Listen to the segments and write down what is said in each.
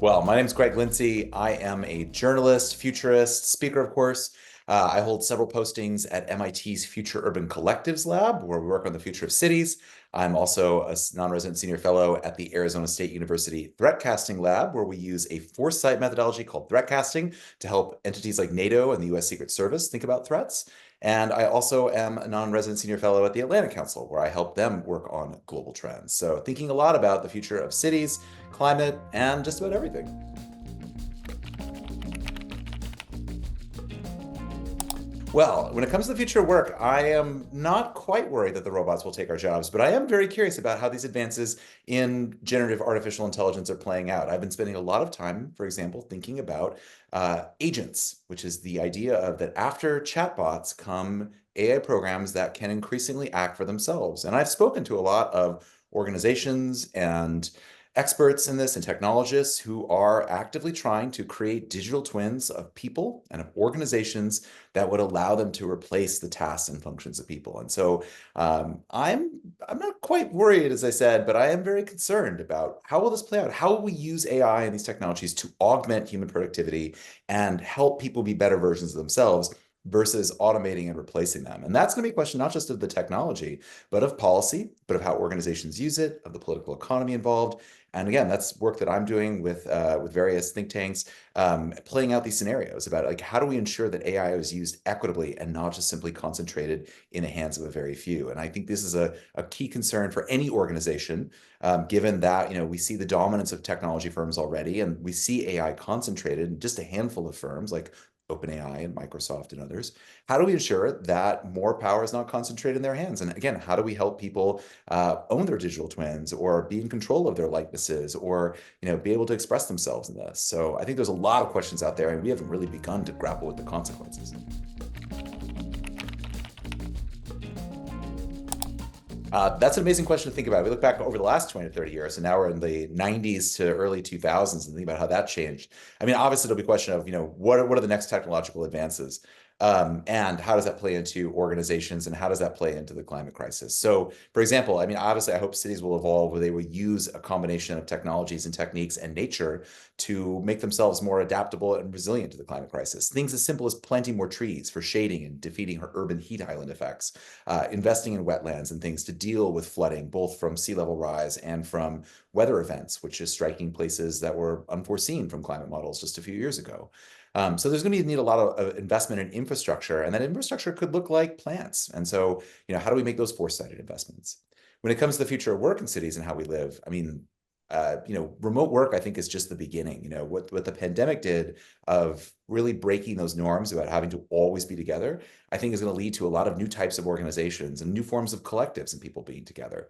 Well, my name is Greg Lindsay. I am a journalist, futurist, speaker, of course. I hold several postings at MIT's Future Urban Collectives Lab, where we work on the future of cities. I'm also a non-resident senior fellow at the Arizona State University Threatcasting Lab, where we use a foresight methodology called threatcasting to help entities like NATO and the US Secret Service think about threats. And I also am a non-resident senior fellow at the Atlantic Council, where I help them work on global trends. So thinking a lot about the future of cities, climate, and just about everything. Well, when it comes to the future of work, I am not quite worried that the robots will take our jobs, but I am very curious about how these advances in generative artificial intelligence are playing out. I've been spending a lot of time, for example, thinking about agents, which is the idea of that after chatbots come AI programs that can increasingly act for themselves. And I've spoken to a lot of organizations and experts in this and technologists who are actively trying to create digital twins of people and of organizations that would allow them to replace the tasks and functions of people. And so I'm not quite worried, as I said, but I am very concerned about how will this play out? How will we use AI and these technologies to augment human productivity and help people be better versions of themselves versus automating and replacing them? And that's going to be a question not just of the technology, but of policy, but of how organizations use it, of the political economy involved. And again, that's work that I'm doing with various think tanks, playing out these scenarios about like how do we ensure that AI is used equitably and not just simply concentrated in the hands of a very few. And I think this is a key concern for any organization, given that we see the dominance of technology firms already, and we see AI concentrated in just a handful of firms like OpenAI and Microsoft and others. How do we ensure that more power is not concentrated in their hands? And again, how do we help people own their digital twins or be in control of their likenesses or be able to express themselves in this? So I think there's a lot of questions out there, and we haven't really begun to grapple with the consequences. That's an amazing question to think about. We look back over the last 20 to 30 years, and now we're in the 90s to early 2000s and think about how that changed. I mean, obviously, it'll be a question of, what are the next technological advances? And how does that play into organizations and how does that play into the climate crisis? So, for example, I mean, obviously, I hope cities will evolve where they will use a combination of technologies and techniques and nature to make themselves more adaptable and resilient to the climate crisis. Things as simple as planting more trees for shading and defeating urban heat island effects, investing in wetlands and things to deal with flooding, both from sea level rise and from weather events, which is striking places that were unforeseen from climate models just a few years ago. So there's going to need a lot of investment in infrastructure, and that infrastructure could look like plants. And so, how do we make those foresighted investments? When it comes to the future of work in cities and how we live, I mean, remote work, I think, is just the beginning. What the pandemic did of really breaking those norms about having to always be together, I think is going to lead to a lot of new types of organizations and new forms of collectives and people being together.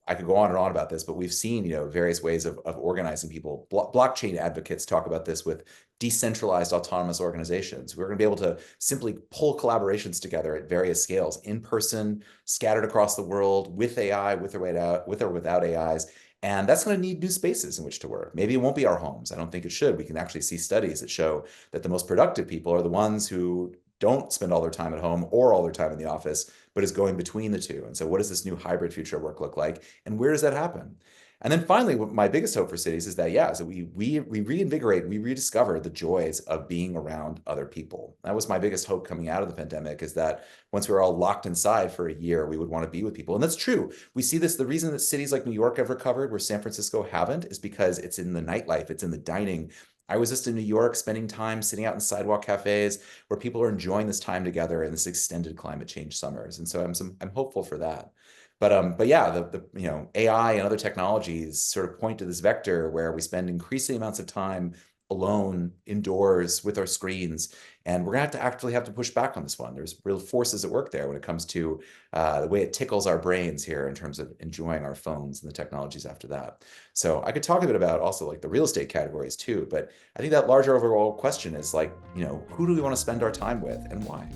I could go on and on about this, but we've seen, various ways of organizing people. Blockchain advocates talk about this with decentralized autonomous organizations. We're going to be able to simply pull collaborations together at various scales, in person, scattered across the world, with AI, with or without AIs. And that's going to need new spaces in which to work. Maybe it won't be our homes. I don't think it should. We can actually see studies that show that the most productive people are the ones who don't spend all their time at home or all their time in the office, but is going between the two. And so what does this new hybrid future of work look like? And where does that happen? And then finally, my biggest hope for cities is that, so we reinvigorate, we rediscover the joys of being around other people. That was my biggest hope coming out of the pandemic, is that once we were all locked inside for a year, we would want to be with people. And that's true. We see this, the reason that cities like New York have recovered where San Francisco haven't is because it's in the nightlife, it's in the dining. I was just in New York spending time sitting out in sidewalk cafes where people are enjoying this time together in this extended climate change summers. And so I'm hopeful for that. But yeah, the AI and other technologies sort of point to this vector where we spend increasing amounts of time alone indoors with our screens, and we're gonna actually have to push back on this one. There's real forces at work there when it comes to the way it tickles our brains here in terms of enjoying our phones and the technologies after that. So I could talk a bit about also like the real estate categories too, but I think that larger overall question is like, who do we want to spend our time with and why?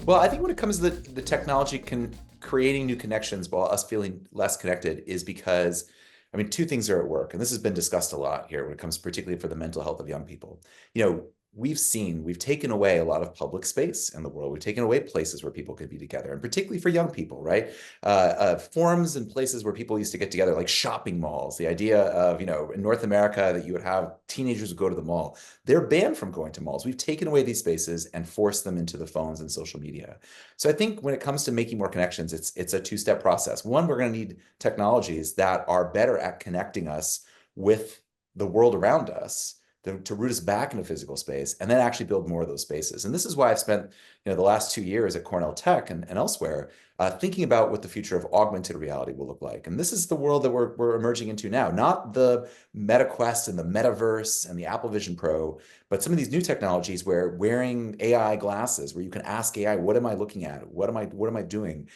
Well, I think when it comes to the technology creating new connections while us feeling less connected is because, two things are at work, and this has been discussed a lot here when it comes particularly for the mental health of young people. we've taken away a lot of public space in the world. We've taken away places where people could be together, and particularly for young people, right? Forums and places where people used to get together, like shopping malls. The idea of, in North America that you would have teenagers who go to the mall. They're banned from going to malls. We've taken away these spaces and forced them into the phones and social media. So I think when it comes to making more connections, it's a two-step process. One, we're going to need technologies that are better at connecting us with the world around us to root us back into physical space, and then actually build more of those spaces. And this is why I've spent the last 2 years at Cornell Tech and elsewhere thinking about what the future of augmented reality will look like. And this is the world that we're emerging into now, not the Meta Quest and the Metaverse and the Apple Vision Pro, but some of these new technologies where wearing AI glasses, where you can ask AI, what am I looking at? What am I doing?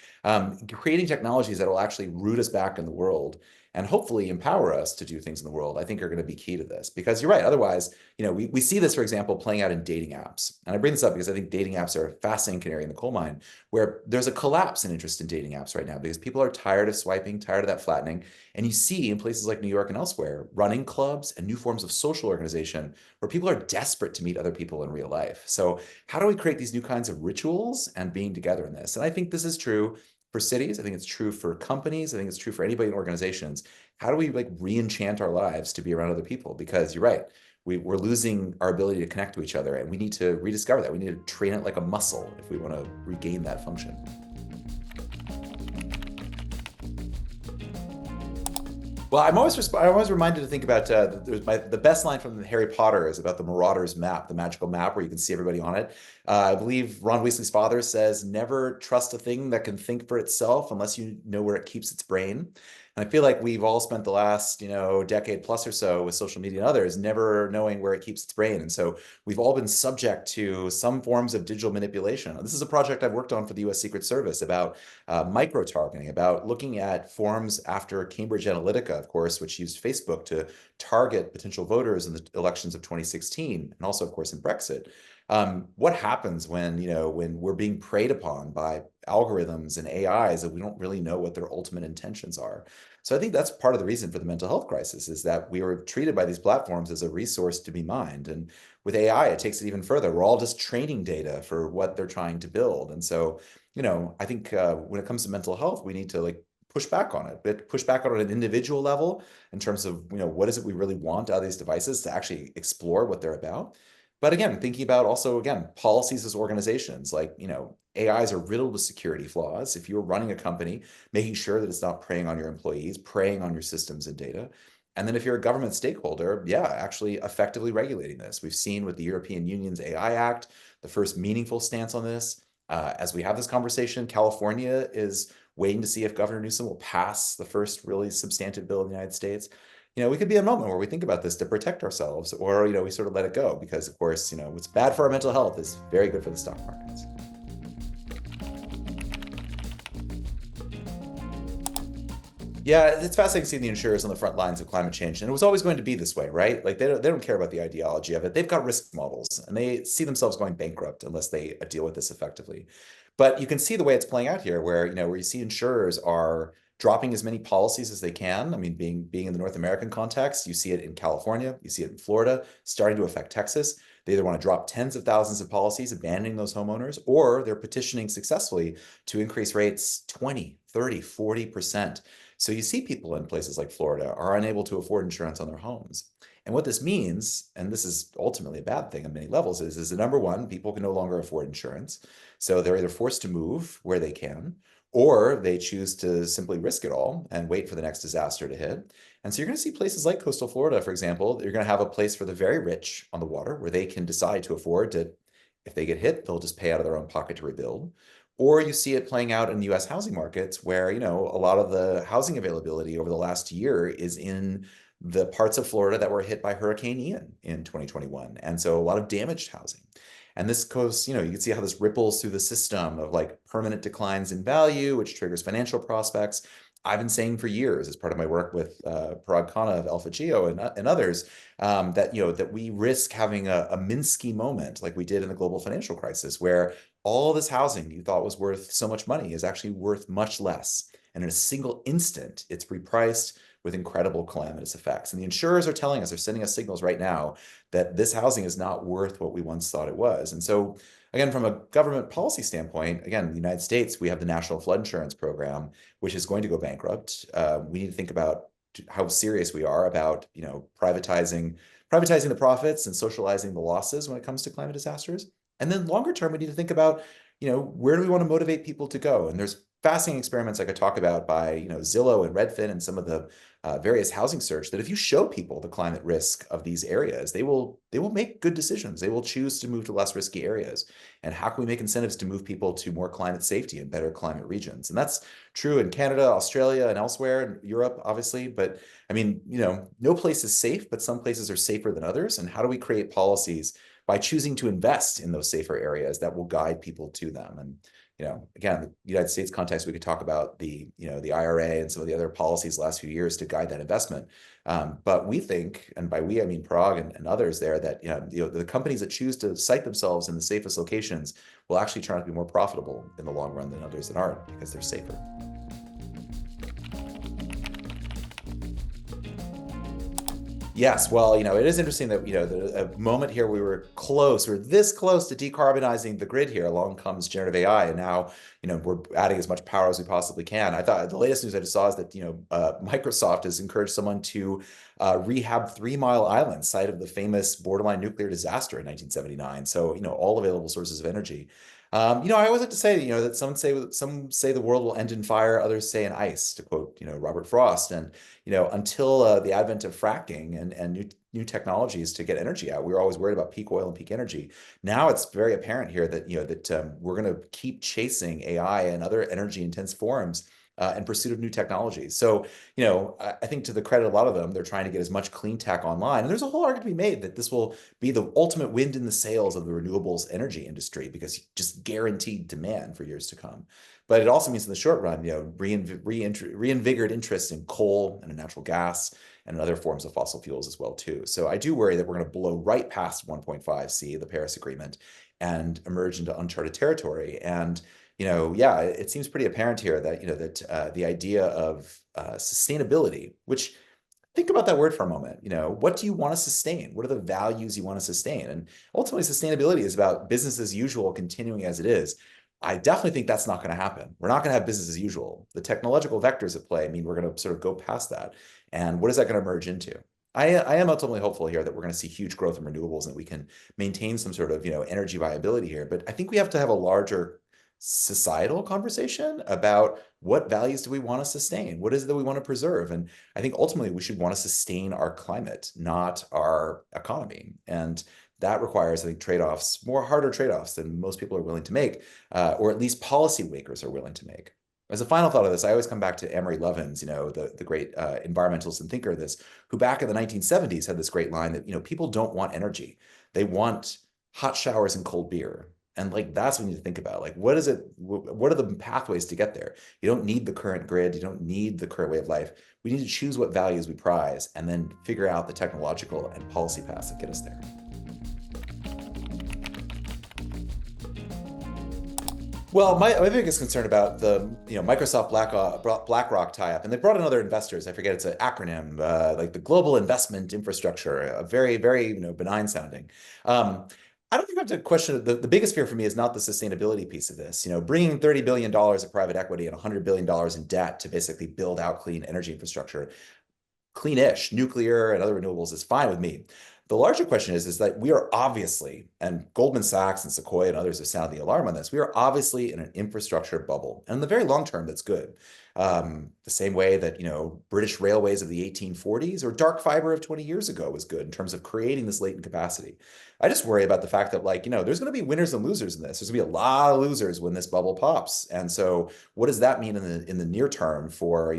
Creating technologies that will actually root us back in the world and hopefully empower us to do things in the world, I think are going to be key to this. Because you're right, otherwise, we see this, for example, playing out in dating apps. And I bring this up because I think dating apps are a fascinating canary in the coal mine, where there's a collapse in interest in dating apps right now because people are tired of swiping, tired of that flattening. And you see in places like New York and elsewhere, running clubs and new forms of social organization where people are desperate to meet other people in real life. So how do we create these new kinds of rituals and being together in this? And I think this is true for cities. I think it's true for companies. I think it's true for anybody in organizations. How do we re-enchant our lives to be around other people? Because you're right, we're losing our ability to connect to each other, and we need to rediscover that. We need to train it like a muscle if we want to regain that function. Well, I'm always reminded to think about the best line from Harry Potter is about the Marauder's map, the magical map where you can see everybody on it. I believe Ron Weasley's father says, "Never trust a thing that can think for itself unless you know where it keeps its brain." And I feel like we've all spent the last, decade plus or so with social media and others never knowing where it keeps its brain. And so we've all been subject to some forms of digital manipulation. This is a project I've worked on for the US Secret Service about micro-targeting, about looking at forms after Cambridge Analytica, of course, which used Facebook to target potential voters in the elections of 2016, and also, of course, in Brexit. What happens when we're being preyed upon by algorithms and AIs that we don't really know what their ultimate intentions are? So I think that's part of the reason for the mental health crisis, is that we were treated by these platforms as a resource to be mined. And with AI, it takes it even further. We're all just training data for what they're trying to build. And so, I think when it comes to mental health, we need to push back on it, but push back on an individual level in terms of, what is it we really want out of these devices to actually explore what they're about. But again, thinking about also, again, policies as organizations, AIs are riddled with security flaws. If you're running a company, making sure that it's not preying on your employees, preying on your systems and data. And then if you're a government stakeholder, actually effectively regulating this. We've seen with the European Union's AI Act, the first meaningful stance on this. As we have this conversation, California is waiting to see if Governor Newsom will pass the first really substantive bill in the United States. We could be a moment where we think about this to protect ourselves, or, we sort of let it go because, of course, what's bad for our mental health is very good for the stock markets. Yeah, it's fascinating seeing the insurers on the front lines of climate change. And it was always going to be this way, right? They don't care about the ideology of it. They've got risk models and they see themselves going bankrupt unless they deal with this effectively. But you can see the way it's playing out here, where you see insurers are dropping as many policies as they can. I mean, being in the North American context, you see it in California, you see it in Florida, starting to affect Texas. They either want to drop tens of thousands of policies, abandoning those homeowners, or they're petitioning successfully to increase rates 20, 30, 40%. So you see people in places like Florida are unable to afford insurance on their homes. And what this means, and this is ultimately a bad thing on many levels, is that number one, people can no longer afford insurance. So they're either forced to move where they can, or they choose to simply risk it all and wait for the next disaster to hit. And so you're going to see places like coastal Florida, for example, you're going to have a place for the very rich on the water where they can decide to afford to, if they get hit, they'll just pay out of their own pocket to rebuild. Or you see it playing out in the US housing markets where, a lot of the housing availability over the last year is in the parts of Florida that were hit by Hurricane Ian in 2021. And so a lot of damaged housing. And this goes, you can see how this ripples through the system of permanent declines in value, which triggers financial prospects. I've been saying for years, as part of my work with Parag Khanna of Alpha Geo and others, that we risk having a Minsky moment like we did in the global financial crisis, where all this housing you thought was worth so much money is actually worth much less. And in a single instant, it's repriced with incredible calamitous effects. And the insurers are telling us, they're sending us signals right now that this housing is not worth what we once thought it was. And so, again, from a government policy standpoint, again, in the United States, we have the National Flood Insurance Program, which is going to go bankrupt. We need to think about how serious we are about, privatizing the profits and socializing the losses when it comes to climate disasters. And then longer term, we need to think about, where do we want to motivate people to go? And there's fascinating experiments I could talk about by, Zillow and Redfin and some of the various housing search, that if you show people the climate risk of these areas, they will make good decisions. They will choose to move to less risky areas. And how can we make incentives to move people to more climate safety and better climate regions? And that's true in Canada, Australia, and elsewhere, in Europe, obviously. But I mean, no place is safe, but some places are safer than others. And how do we create policies by choosing to invest in those safer areas that will guide people to them? And again, the United States context, we could talk about the IRA and some of the other policies the last few years to guide that investment. But we think, and by we, I mean Prague and others there, that the companies that choose to site themselves in the safest locations will actually turn out to be more profitable in the long run than others that aren't, because they're safer. Yes, well, it is interesting that, a moment here we were this close to decarbonizing the grid here. Along comes generative AI, and now, we're adding as much power as we possibly can. I thought the latest news I just saw is that, Microsoft has encouraged someone to rehab 3 Mile Island, site of the famous borderline nuclear disaster in 1979. So, all available sources of energy. I always like to say, that some say the world will end in fire, others say in ice, to quote, Robert Frost. And, until the advent of fracking and new technologies to get energy out, we were always worried about peak oil and peak energy. Now it's very apparent here that, we're going to keep chasing AI and other energy intense forms in pursuit of new technologies. So, I think to the credit of a lot of them, they're trying to get as much clean tech online. And there's a whole argument to be made that this will be the ultimate wind in the sails of the renewables energy industry, because just guaranteed demand for years to come. But it also means in the short run, reinvigorated interest in coal and in natural gas and in other forms of fossil fuels as well, too. So I do worry that we're going to blow right past 1.5C, the Paris Agreement, and emerge into uncharted territory. And it seems pretty apparent here that, the idea of sustainability, which, think about that word for a moment, what do you want to sustain? What are the values you want to sustain? And ultimately, sustainability is about business as usual continuing as it is. I definitely think that's not going to happen. We're not going to have business as usual. The technological vectors at play mean we're going to sort of go past that. And what is that going to merge into? I am ultimately hopeful here that we're going to see huge growth in renewables and that we can maintain some sort of, energy viability here. But I think we have to have a larger societal conversation about what values do we want to sustain? What is it that we want to preserve? And I think ultimately we should want to sustain our climate, not our economy. And that requires, I think, trade-offs, harder trade-offs than most people are willing to make, or at least policymakers are willing to make. As a final thought of this, I always come back to Amory Lovins, the great environmentalist and thinker of this, who back in the 1970s had this great line that, people don't want energy. They want hot showers and cold beer. And that's what we need to think about. What is it? What are the pathways to get there? You don't need the current grid. You don't need the current way of life. We need to choose what values we prize and then figure out the technological and policy paths that get us there. Well, my biggest concern about the Microsoft BlackRock tie-up, and they brought in other investors. I forget, it's an acronym, like the Global Investment Infrastructure, a very, very benign sounding. I don't think I have to question it. The biggest fear for me is not the sustainability piece of this. Bringing $30 billion of private equity and $100 billion in debt to basically build out clean energy infrastructure, clean-ish, nuclear and other renewables, is fine with me. The larger question is that we are obviously, and Goldman Sachs and Sequoia and others have sounded the alarm on this, we are obviously in an infrastructure bubble. And in the very long term, that's good. The same way that, British railways of the 1840s or dark fiber of 20 years ago was good in terms of creating this latent capacity. I just worry about the fact that, there's going to be winners and losers in this. There's going to be a lot of losers when this bubble pops. And so what does that mean in the near term for,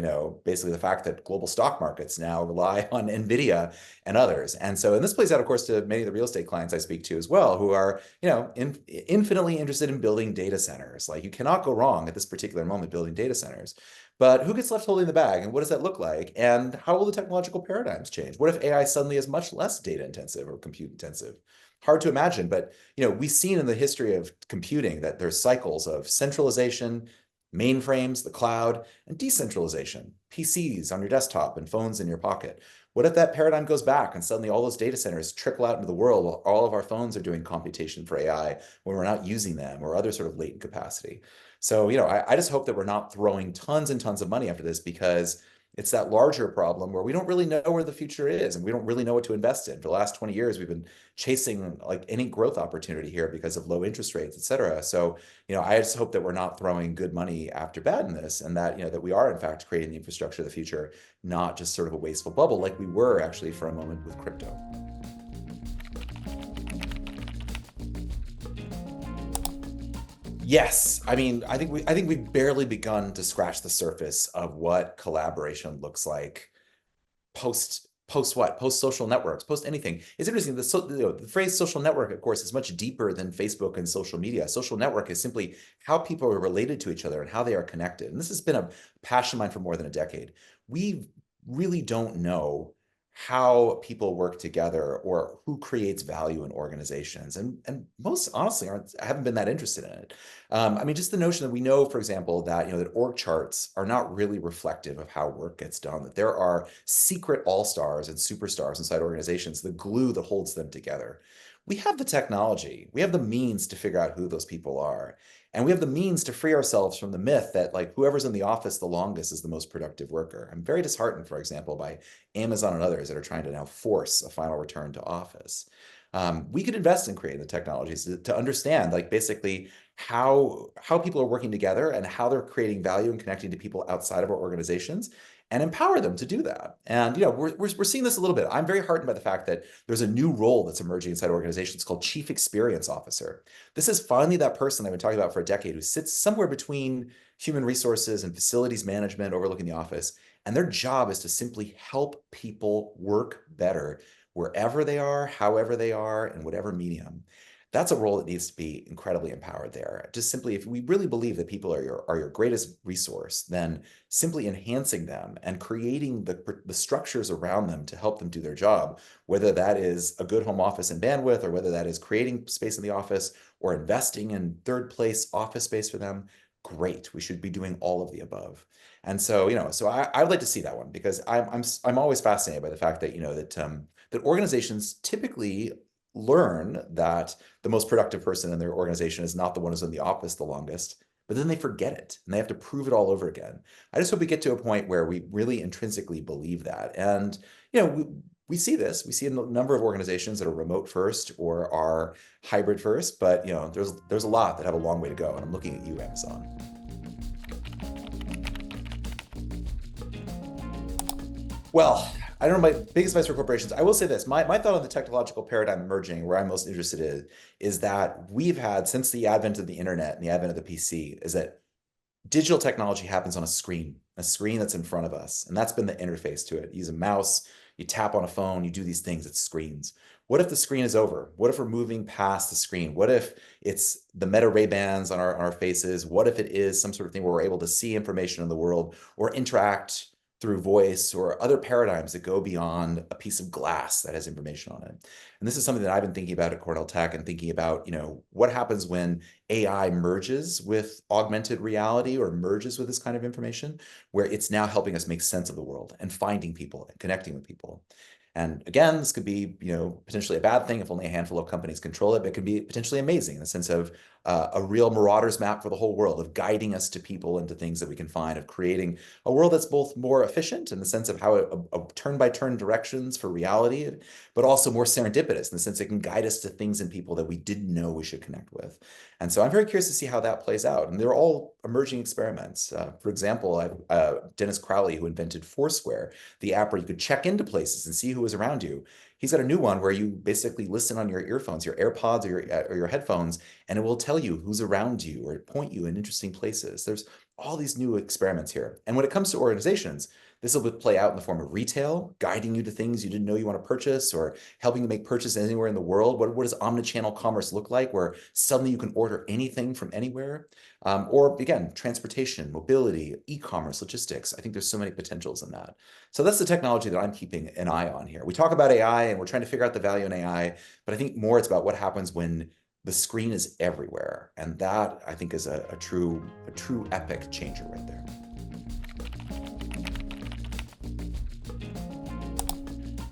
basically the fact that global stock markets now rely on NVIDIA and others? And so, and this plays out, of course, to many of the real estate clients I speak to as well, who are, infinitely interested in building data centers. You cannot go wrong at this particular moment building data centers. But who gets left holding the bag, and what does that look like? And how will the technological paradigms change? What if AI suddenly is much less data intensive or compute intensive? Hard to imagine, but we've seen in the history of computing that there's cycles of centralization, mainframes, the cloud, and decentralization, PCs on your desktop and phones in your pocket. What if that paradigm goes back and suddenly all those data centers trickle out into the world while all of our phones are doing computation for AI when we're not using them or other sort of latent capacity? So, I just hope that we're not throwing tons and tons of money after this, because it's that larger problem where we don't really know where the future is and we don't really know what to invest in. For the last 20 years, we've been chasing like any growth opportunity here because of low interest rates, et cetera. So, I just hope that we're not throwing good money after bad in this, and that, that we are in fact creating the infrastructure of the future, not just sort of a wasteful bubble like we were actually for a moment with crypto. Yes, I mean, I think we've barely begun to scratch the surface of what collaboration looks like post what? Post social networks, post anything. It's interesting. The phrase social network, of course, is much deeper than Facebook and social media. Social network is simply how people are related to each other and how they are connected. And this has been a passion of mine for more than a decade. We really don't know how people work together or who creates value in organizations. And most honestly, I haven't been that interested in it. I mean, just the notion that we know, for example, that that org charts are not really reflective of how work gets done, that there are secret all-stars and superstars inside organizations, the glue that holds them together. We have the technology, we have the means to figure out who those people are. And we have the means to free ourselves from the myth that like whoever's in the office the longest is the most productive worker. I'm very disheartened, for example, by Amazon and others that are trying to now force a final return to office. We could invest in creating the technologies to understand, like basically how people are working together and how they're creating value and connecting to people outside of our organizations, and empower them to do that. And we're seeing this a little bit. I'm very heartened by the fact that there's a new role that's emerging inside organizations called Chief Experience Officer. This is finally that person I've been talking about for a decade who sits somewhere between human resources and facilities management overlooking the office. And their job is to simply help people work better wherever they are, however they are, in whatever medium. That's a role that needs to be incredibly empowered there. Just simply, if we really believe that people are your greatest resource, then simply enhancing them and creating the structures around them to help them do their job, whether that is a good home office and bandwidth, or whether that is creating space in the office or investing in third place office space for them, great. We should be doing all of the above. And so, so I would like to see that one, because I'm always fascinated by the fact that, that organizations typically learn that the most productive person in their organization is not the one who's in the office the longest, but then they forget it and they have to prove it all over again. I just hope we get to a point where we really intrinsically believe that. And, we see this. We see a number of organizations that are remote first or are hybrid first, but there's a lot that have a long way to go. And I'm looking at you, Amazon. Well, I don't know my biggest advice for corporations. I will say this. My thought on the technological paradigm emerging, where I'm most interested in, is that we've had, since the advent of the internet and the advent of the PC, is that digital technology happens on a screen that's in front of us. And that's been the interface to it. You use a mouse, you tap on a phone, you do these things, it's screens. What if the screen is over? What if we're moving past the screen? What if it's the Meta Ray-Bans on our faces? What if it is some sort of thing where we're able to see information in the world or interact through voice or other paradigms that go beyond a piece of glass that has information on it? And this is something that I've been thinking about at Cornell Tech, and thinking about, what happens when AI merges with augmented reality or merges with this kind of information, where it's now helping us make sense of the world and finding people and connecting with people. And again, this could be, potentially a bad thing if only a handful of companies control it, but it could be potentially amazing in the sense of a real Marauders map for the whole world, of guiding us to people and to things that we can find, of creating a world that's both more efficient in the sense of how a turn-by-turn directions for reality, but also more serendipitous in the sense it can guide us to things and people that we didn't know we should connect with. And so I'm very curious to see how that plays out. And they're all emerging experiments. For example, Dennis Crowley, who invented Foursquare, the app where you could check into places and see who was around you. He's got a new one where you basically listen on your earphones, your AirPods or your headphones, and it will tell you who's around you or point you in interesting places. There's all these new experiments here. And when it comes to organizations, this will play out in the form of retail, guiding you to things you didn't know you want to purchase, or helping you make purchases anywhere in the world. What does omnichannel commerce look like, where suddenly you can order anything from anywhere? Or again, transportation, mobility, e-commerce, logistics. I think there's so many potentials in that. So that's the technology that I'm keeping an eye on here. We talk about AI and we're trying to figure out the value in AI, but I think more it's about what happens when the screen is everywhere. And that, I think, is a true epic changer right there.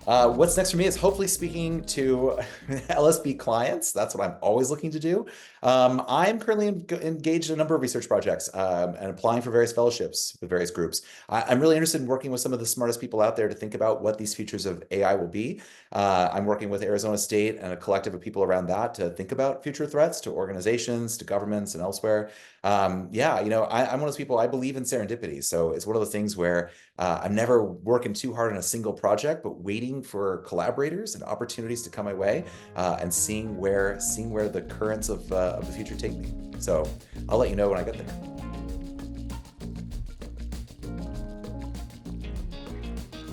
What's next for me is hopefully speaking to LSP clients. That's what I'm always looking to do. I'm currently engaged in a number of research projects and applying for various fellowships with various groups. I'm really interested in working with some of the smartest people out there to think about what these futures of AI will be. I'm working with Arizona State and a collective of people around that to think about future threats to organizations, to governments, and elsewhere. Yeah, I'm one of those people, I believe in serendipity. So it's one of those things where I'm never working too hard on a single project, but waiting for collaborators and opportunities to come my way, and seeing where the currents of the future take me. So I'll let you know when I get there.